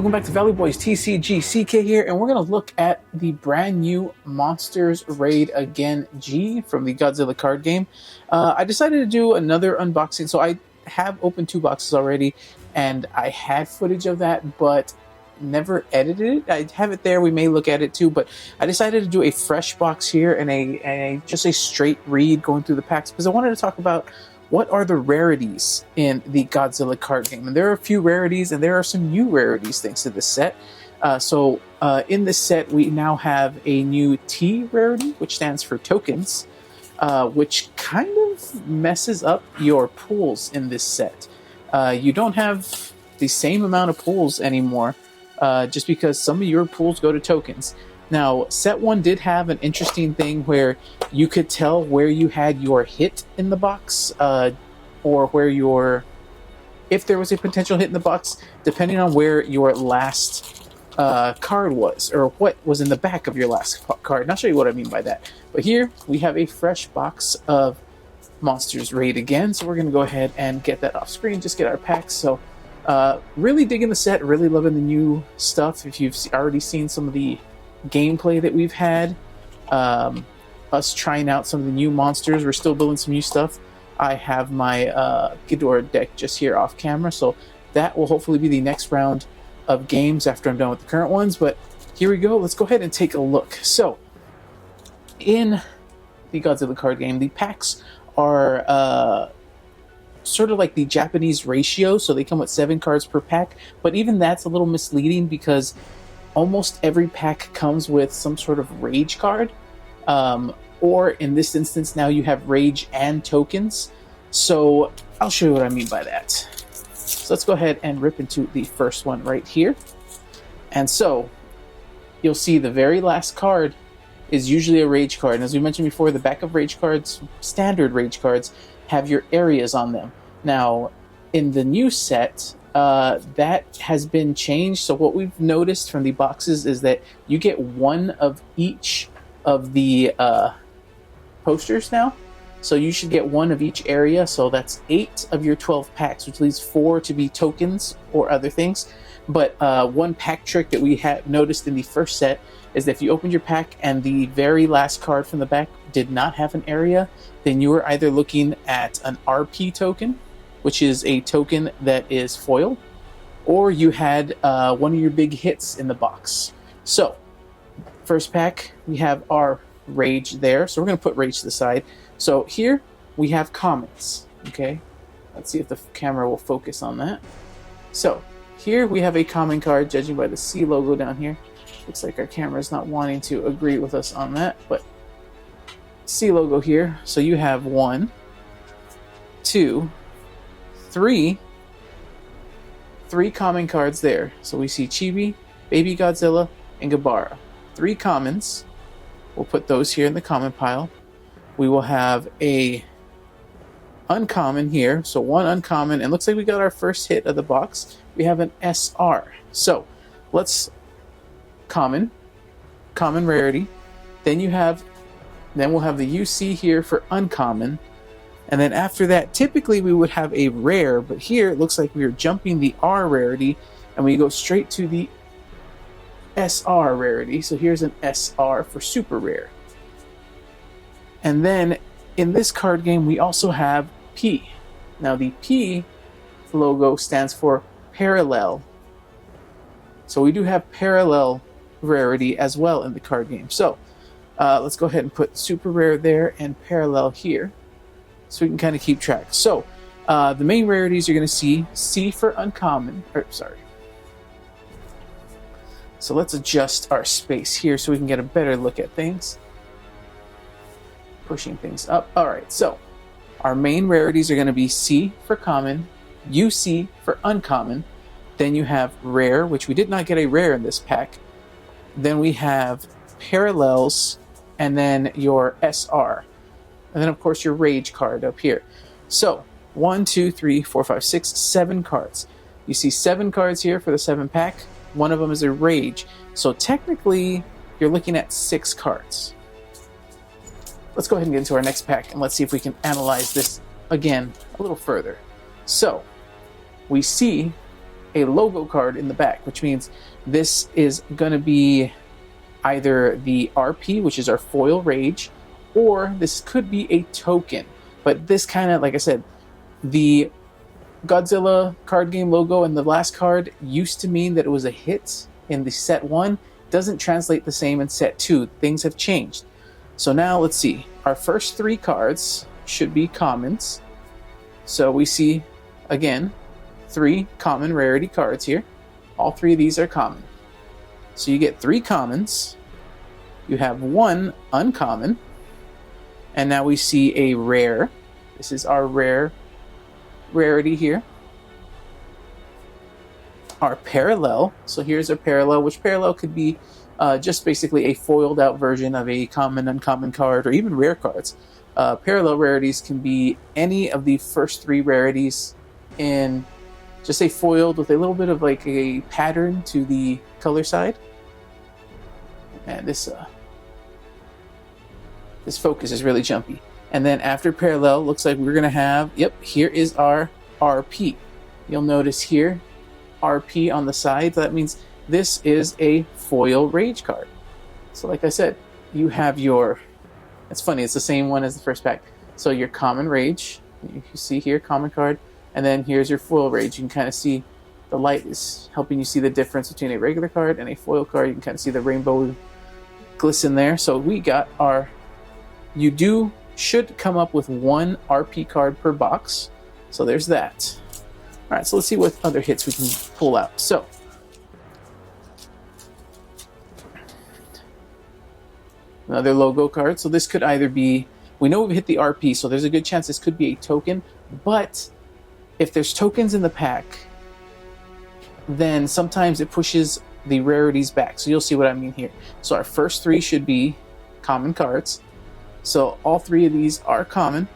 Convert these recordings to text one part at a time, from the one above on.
Welcome back to Valley Boys TCG. CK here, and we're going to look at the brand new Monsters Raid Again G from the Godzilla card game. I decided to do another unboxing, so I have opened 2 boxes already, and I had footage of that, but never edited it. I have it there, we may look at it too, but I decided to do a fresh box here and just a straight read going through the packs, because I wanted to talk about what are the rarities in the Godzilla card game. And there are a few rarities, and there are some new rarities thanks to this set. In this set, we now have a new T rarity, which stands for tokens, which kind of messes up your pools in this set. You don't have the same amount of pools anymore, just because some of your pools go to tokens. Now, set 1 did have an interesting thing where you could tell where you had your hit in the box, or where if there was a potential hit in the box, depending on where your last card was, or what was in the back of your last card. And I'll show you what I mean by that. But here, we have a fresh box of Monsters Raid Again, so we're going to go ahead and get that off screen, just get our packs. So, really digging the set, really loving the new stuff. If you've already seen some of the gameplay that we've had, us trying out some of the new monsters, we're still building some new stuff. I have my Ghidorah deck just here off camera, so that will hopefully be the next round of games after I'm done with the current ones. But here we go, let's go ahead and take a look. So in the Godzilla card game, the packs are sort of like the Japanese ratio, so they come with 7 cards per pack, but even that's a little misleading because almost every pack comes with some sort of rage card, or in this instance now you have rage and tokens. So I'll show you what I mean by that. So let's go ahead and rip into the first one right here. And so you'll see the very last card is usually a rage card, and as we mentioned before, the back of rage cards, standard rage cards, have your areas on them. Now in the new set, that has been changed. So what we've noticed from the boxes is that you get 1 of each of the posters now. So you should get 1 of each area. So that's 8 of your 12 packs, which leaves 4 to be tokens or other things. But one pack trick that we had noticed in the first set is that if you opened your pack and the very last card from the back did not have an area, then you were either looking at an RP token, which is a token that is foiled, or you had one of your big hits in the box. So, first pack, we have our Rage there. So we're going to put Rage to the side. So here, we have commons. Okay, let's see if the camera will focus on that. So, here we have a common card, judging by the C logo down here. Looks like our camera is not wanting to agree with us on that, but C logo here. So you have 1, 2, 3 common cards there. So we see Chibi, Baby Godzilla, and Gabara. 3 commons. We'll put those here in the common pile. We will have a uncommon here. So 1 uncommon, and looks like we got our first hit of the box. We have an SR. So let's common rarity. Then we'll have the UC here for uncommon. And then after that, typically we would have a rare, but here it looks like we are jumping the R rarity, and we go straight to the SR rarity. So here's an SR for super rare. And then in this card game, we also have P. Now the P logo stands for parallel. So we do have parallel rarity as well in the card game. So let's go ahead and put super rare there and parallel here, so we can kind of keep track. So, the main rarities you're going to see, C for uncommon, So let's adjust our space here so we can get a better look at things. Pushing things up. Alright, so our main rarities are going to be C for common, UC for uncommon, then you have rare, which we did not get a rare in this pack, then we have parallels, and then your SR. And then, of course, your Rage card up here. So, 1, 2, 3, 4, 5, 6, 7 cards. You see 7 cards here for the 7 pack. 1 of them is a Rage. So, technically, you're looking at 6 cards. Let's go ahead and get into our next pack, and let's see if we can analyze this again a little further. So, we see a logo card in the back, which means this is going to be either the RP, which is our foil rage, or this could be a token. But this kind of, like I said, the Godzilla card game logo and the last card used to mean that it was a hit in the set 1. Doesn't translate the same in set 2. Things have changed. So now let's see. Our first 3 cards should be commons. So we see, again, 3 common rarity cards here. All 3 of these are common. So you get 3 commons. You have 1 uncommon. And now we see a rare. This is our rarity here. Our parallel. So here's a parallel, which parallel could be just basically a foiled out version of a common, uncommon card, or even rare cards. Parallel rarities can be any of the first 3 rarities in just a foiled with a little bit of like a pattern to the color side. And this focus is really jumpy. And then after parallel, looks like we're going to have, yep, here is our RP. You'll notice here, RP on the side. That means this is a foil rage card. So like I said, you have your, it's funny, it's the same one as the first pack. So your common rage, you see here, common card, and then here's your foil rage. You can kind of see the light is helping you see the difference between a regular card and a foil card. You can kind of see the rainbow glisten there. So we got our, you should come up with 1 RP card per box. So there's that. All right, so let's see what other hits we can pull out. So another logo card. So this could either be, we know we've hit the RP, so there's a good chance this could be a token. But if there's tokens in the pack, then sometimes it pushes the rarities back. So you'll see what I mean here. So our first 3 should be common cards. So all 3 of these are common.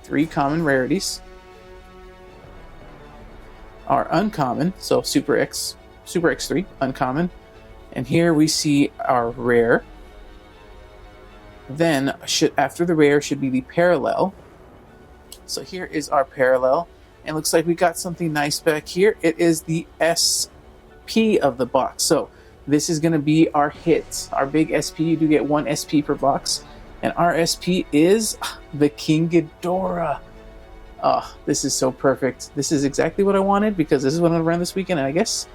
3 common rarities. Our uncommon, so Super X3, uncommon. And here we see our rare. Then after the rare should be the parallel. So here is our parallel. And looks like we got something nice back here. It is the SP of the box. So this is going to be our hit. Our big SP, you do get 1 SP per box. And our SP is the King Ghidorah. Oh, this is so perfect. This is exactly what I wanted because this is what I'm going to run this weekend. And I guess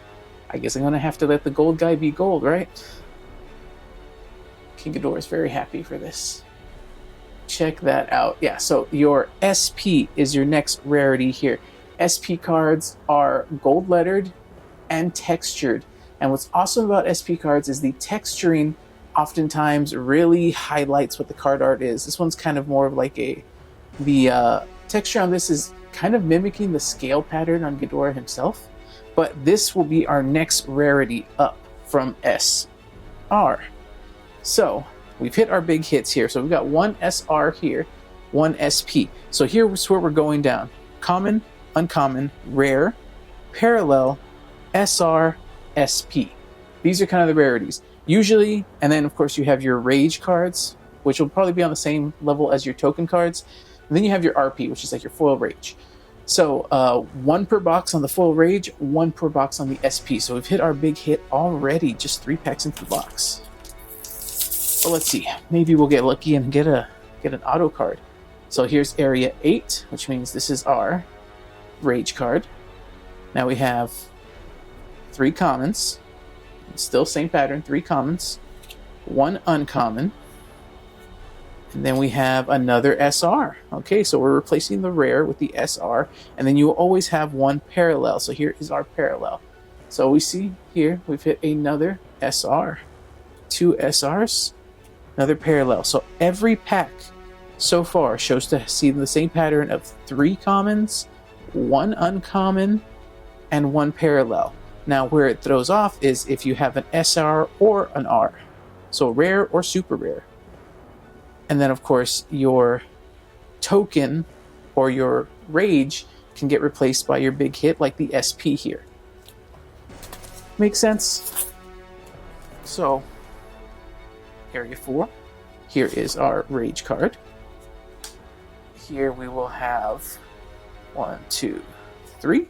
I'm going to have to let the gold guy be gold, right? King Ghidorah is very happy for this. Check that out. Yeah, so your SP is your next rarity here. SP cards are gold lettered and textured. And what's awesome about SP cards is the texturing oftentimes really highlights what the card art is. This one's kind of more of like the texture on this is kind of mimicking the scale pattern on Ghidorah himself. But this will be our next rarity up from SR. So we've hit our big hits here. So we've got 1 SR here, 1 SP. So here's where we're going down. Common, uncommon, rare, parallel, SR, SP. These are kind of the rarities. Usually, and then of course you have your rage cards, which will probably be on the same level as your token cards. And then you have your RP, which is like your foil rage. So 1 per box on the foil rage, 1 per box on the SP. So we've hit our big hit already, just 3 packs into the box. So let's see, maybe we'll get lucky and get an auto card. So here's area 8, which means this is our rage card. Now we have 3 commons. Still same pattern, 3 commons, 1 uncommon, and then we have another SR. Okay, so we're replacing the rare with the SR, and then you will always have 1 parallel. So here is our parallel. So we see here we've hit another SR, 2 SRs, another parallel. So every pack so far shows to see the same pattern of 3 commons, 1 uncommon, and 1 parallel. Now, where it throws off is if you have an SR or an R. So rare or super rare. And then, of course, your token or your rage can get replaced by your big hit like the SP here. Makes sense? So, area 4. Here is our rage card. Here we will have 1, 2, 3.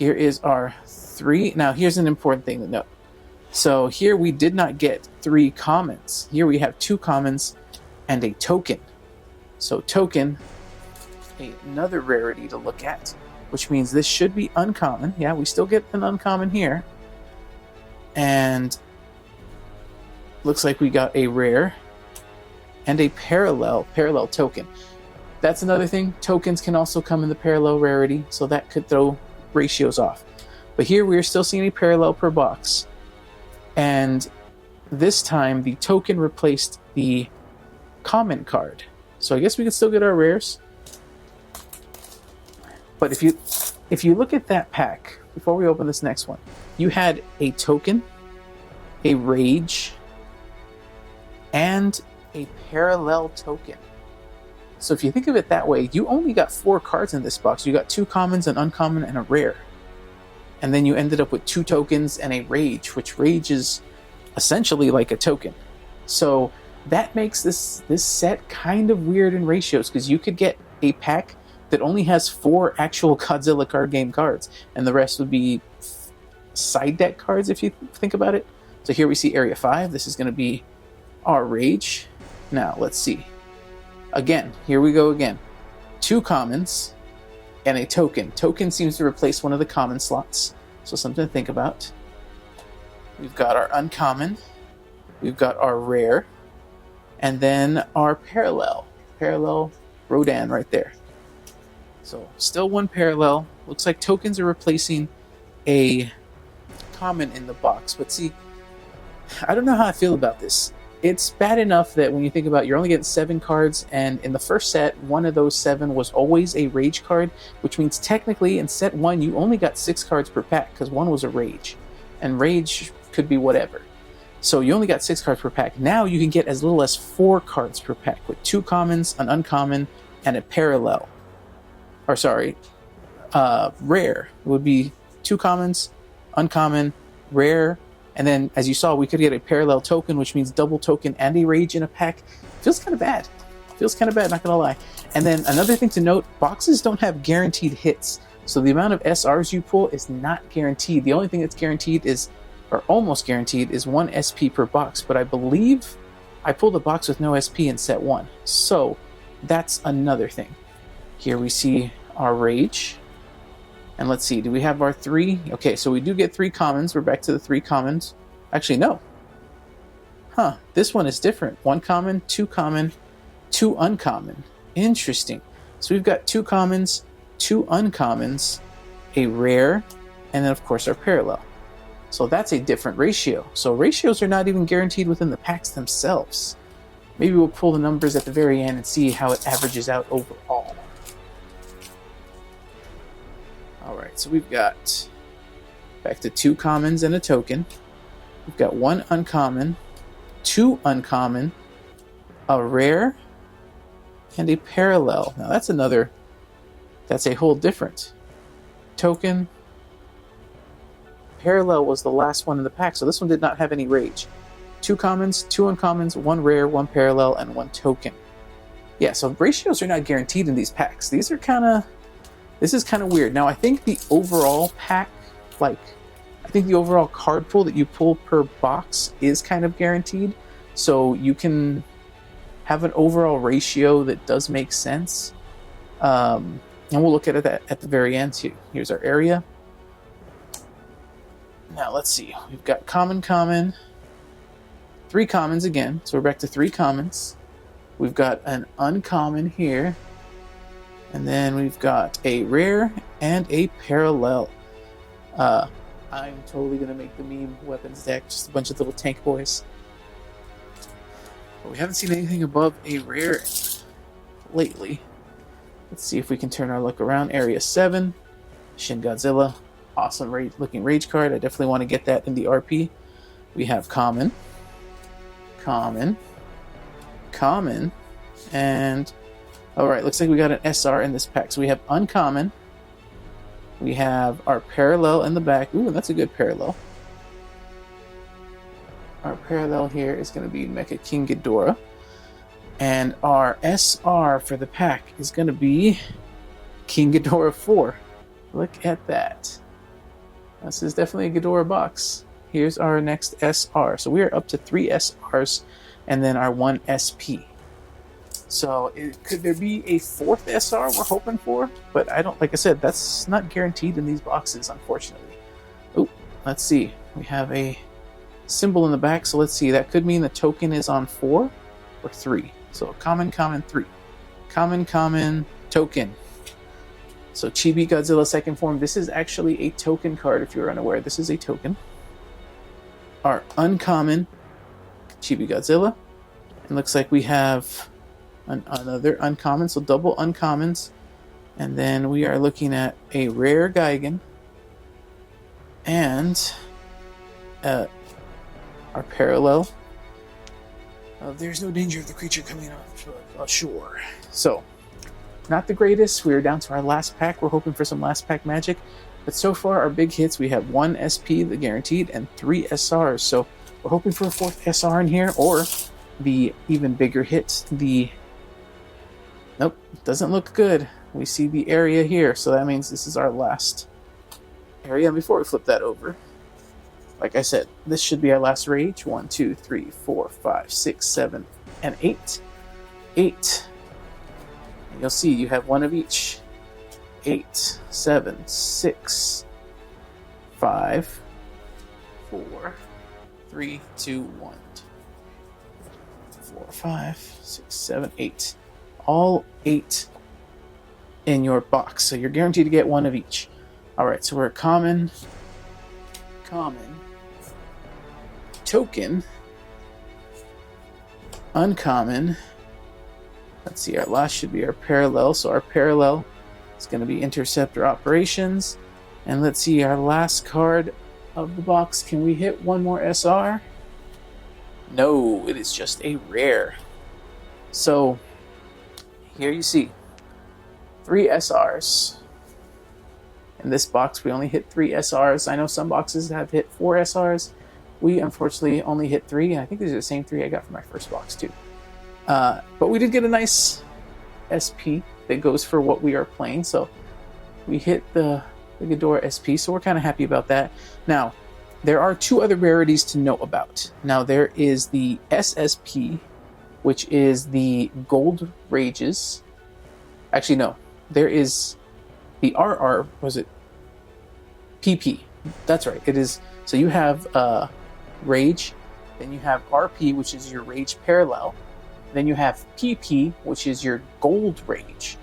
Here is our 3. Now, here's an important thing to note. So here we did not get 3 commons. Here we have 2 commons and a token. So token, another rarity to look at, which means this should be uncommon. Yeah, we still get an uncommon here. And looks like we got a rare and a parallel token. That's another thing. Tokens can also come in the parallel rarity, so that could throw ratios off. But here we're still seeing a parallel per box. And this time the token replaced the common card. So I guess we could still get our rares. But if you look at that pack, before we open this next one, you had a token, a rage, and a parallel token. So if you think of it that way, you only got 4 cards in this box. You got 2 commons, an uncommon, and a rare. And then you ended up with 2 tokens and a rage, which rage is essentially like a token. So that makes this set kind of weird in ratios, because you could get a pack that only has 4 actual Godzilla card game cards, and the rest would be side deck cards if you think about it. So here we see Area 5. This is going to be our rage. Now let's see. Again, here we go again. 2 commons and a token. Token seems to replace one of the common slots, so something to think about. We've got our uncommon, we've got our rare, and then our parallel Rodan right there. So still 1 parallel. Looks like tokens are replacing a common in the box. But see, I don't know how I feel about this. It's bad enough that when you think about it, you're only getting 7 cards, and in the first set, one of those 7 was always a rage card, which means technically in set 1 you only got 6 cards per pack, because 1 was a rage, and rage could be whatever. So you only got 6 cards per pack. Now you can get as little as 4 cards per pack with 2 commons, an uncommon, and a parallel. Or sorry, rare would be 2 commons, uncommon, rare. And then, as you saw, we could get a parallel token, which means double token and a rage in a pack. Feels kind of bad. Not gonna lie. And then another thing to note, boxes don't have guaranteed hits. So the amount of SRs you pull is not guaranteed. The only thing that's guaranteed is, or almost guaranteed, is 1 SP per box. But I believe I pulled a box with no SP in set 1. So that's another thing. Here we see our rage. And let's see, do we have our 3? Okay, so we do get 3 commons. We're back to the 3 commons. Actually, no. This one is different. 1 common, 2 common, 2 uncommon. Interesting. So we've got 2 commons, 2 uncommons, a rare, and then of course our parallel. So that's a different ratio. So ratios are not even guaranteed within the packs themselves. Maybe we'll pull the numbers at the very end and see how it averages out overall. Alright, so we've got back to 2 commons and a token. We've got 1 uncommon, 2 uncommon, a rare, and a parallel. Now that's a whole different token. Parallel was the last one in the pack, so this one did not have any rage. 2 commons, 2 uncommons, 1 rare, 1 parallel, and 1 token. Yeah, so ratios are not guaranteed in these packs. This is kind of weird. Now, I think the overall pack, I think the overall card pool that you pull per box is kind of guaranteed. So you can have an overall ratio that does make sense. And we'll look at it at the very end too. Here's our area. Now, let's see. We've got common, 3 commons again. So we're back to 3 commons. We've got an uncommon here. And then we've got a rare and a parallel. I'm totally going to make the meme weapons deck, just a bunch of little tank boys. But we haven't seen anything above a rare lately. Let's see if we can turn our luck around. Area 7, Shin Godzilla. Awesome looking rage card. I definitely want to get that in the RP. We have common, and alright, looks like we got an SR in this pack. So we have uncommon. We have our parallel in the back. Ooh, that's a good parallel. Our parallel here is going to be Mecha King Ghidorah. And our SR for the pack is going to be King Ghidorah 4. Look at that. This is definitely a Ghidorah box. Here's our next SR. So we are up to 3 SRs and then our 1 SP. So could there be a 4th SR we're hoping for? But I don't, like I said, that's not guaranteed in these boxes, unfortunately. Oh, let's see. We have a symbol in the back, so let's see. That could mean the token is on 4 or 3. So common, 3. Common, token. So Chibi Godzilla second form. This is actually a token card, if you're unaware. This is a token. Our uncommon Chibi Godzilla. It looks like we have another uncommon, so double uncommons. And then we are looking at a rare Gigan. And our parallel. There's no danger of the creature coming off ashore. So, not the greatest. We're down to our last pack. We're hoping for some last pack magic. But so far, our big hits, we have 1 SP, the guaranteed, and 3 SRs. So, we're hoping for a 4th SR in here, or the even bigger hit, the... Nope, doesn't look good. We see the area here, so that means this is our last area. Before we flip that over, like I said, this should be our last rage. 1, 2, 3, 4, 5, 6, 7, and 8. 8. And you'll see you have 1 of each. 8, 7, 6, 5, 4, 3, 2, 1. 4, 5, 6, 7, 8. All 8 in your box. So you're guaranteed to get 1 of each. Alright, so we're common, token, uncommon. Let's see, our last should be our parallel. So our parallel is going to be interceptor operations. And let's see, our last card of the box. Can we hit 1 more SR? No, it is just a rare. So here you see 3 SRs. In this box, we only hit 3 SRs. I know some boxes have hit 4 SRs. We unfortunately only hit 3, and I think these are the same 3 I got from my first box too. But we did get a nice SP that goes for what we are playing. So we hit the Ghidorah SP, so we're kind of happy about that. Now, there are 2 other rarities to know about. Now, there is the SSP, which is the Gold Rages. Actually, no. There is the RR, was it? PP. That's right. It is. So you have Rage, then you have RP, which is your Rage Parallel, then you have PP, which is your Gold Rage.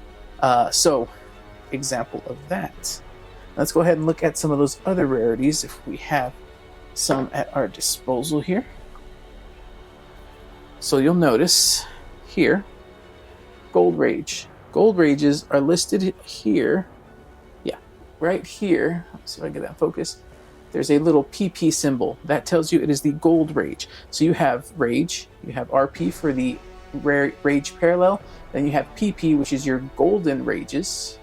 So, example of that. Let's go ahead and look at some of those other rarities if we have some at our disposal here. So you'll notice here, Gold Rage. Gold Rages are listed here. Yeah, right here. Let's see if I can get that focus. There's a little PP symbol. That tells you it is the Gold Rage. So you have Rage, you have RP for the Rage Parallel, then you have PP, which is your Golden Rages.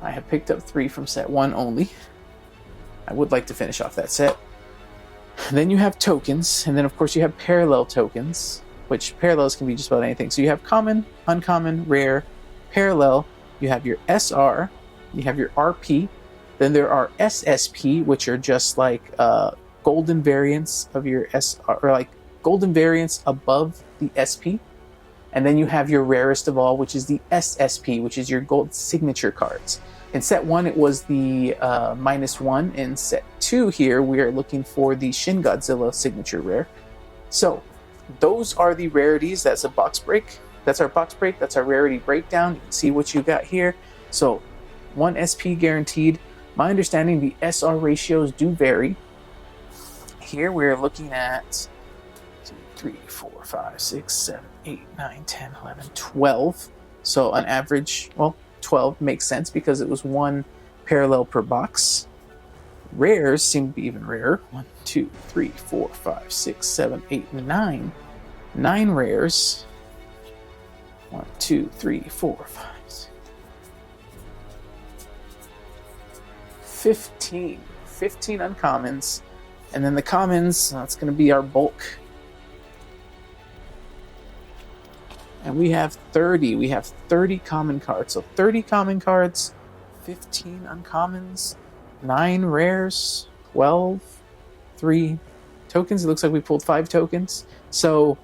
I have picked up 3 from set 1 only. I would like to finish off that set. Then you have tokens, and then of course you have parallel tokens, which parallels can be just about anything. So you have common, uncommon, rare, parallel, you have your SR, you have your RP, then there are SSP, which are just like golden variants of your SR, or like golden variants above the SP. And then you have your rarest of all, which is the SSP, which is your gold signature cards. In set 1, it was the -1. In set 2 here, we are looking for the Shin Godzilla signature rare. So, those are the rarities. That's a box break. That's our box break. That's our rarity breakdown. You can see what you got here. So, 1 SP guaranteed. My understanding, the SR ratios do vary. Here, we're looking at 2, 3, 4, 5, 6, 7, 8, 9, 10, 11, 12. So, on average, well, 12 makes sense because it was 1 parallel per box. Rares seem to be even rarer. 1, 2, 3, 4, 5, 6, 7, 8, 9. 9 rares. 1, 2, 3, 4, 5, 6. 15. 15 uncommons. And then the commons, that's going to be our bulk. And we have 30. We have 30 common cards. So 30 common cards, 15 uncommons, 9 rares, 12, 3 tokens. It looks like we pulled 5 tokens. So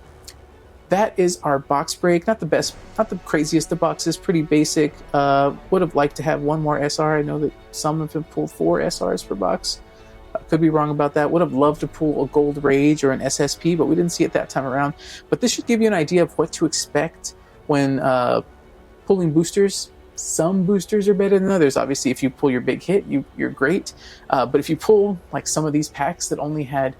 that is our box break. Not the best, not the craziest of boxes, pretty basic. Would have liked to have one more SR. I know that some have pulled 4 SRs per box. Could be wrong about that. Would have loved to pull a Gold Rage or an SSP, but we didn't see it that time around. But this should give you an idea of what to expect when pulling boosters. Some boosters are better than others. Obviously, if you pull your big hit, you're great. But if you pull like some of these packs that only had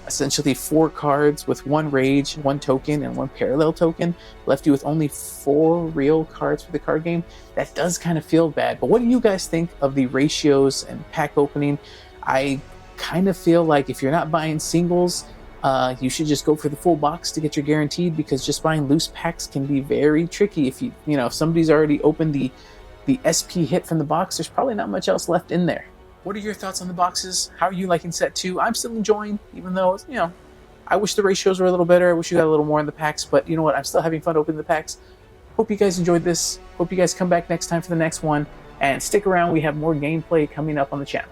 essentially 4 cards with 1 Rage, 1 token, and 1 Parallel token, left you with only 4 real cards for the card game, that does kind of feel bad. But what do you guys think of the ratios and pack opening? I kind of feel like if you're not buying singles, you should just go for the full box to get your guaranteed, because just buying loose packs can be very tricky. If if somebody's already opened the SP hit from the box, there's probably not much else left in there. What are your thoughts on the boxes? How are you liking set 2? I'm still enjoying, even though I wish the ratios were a little better. I wish you got a little more in the packs, but you know what? I'm still having fun opening the packs. Hope you guys enjoyed this. Hope you guys come back next time for the next one, and stick around. We have more gameplay coming up on the channel.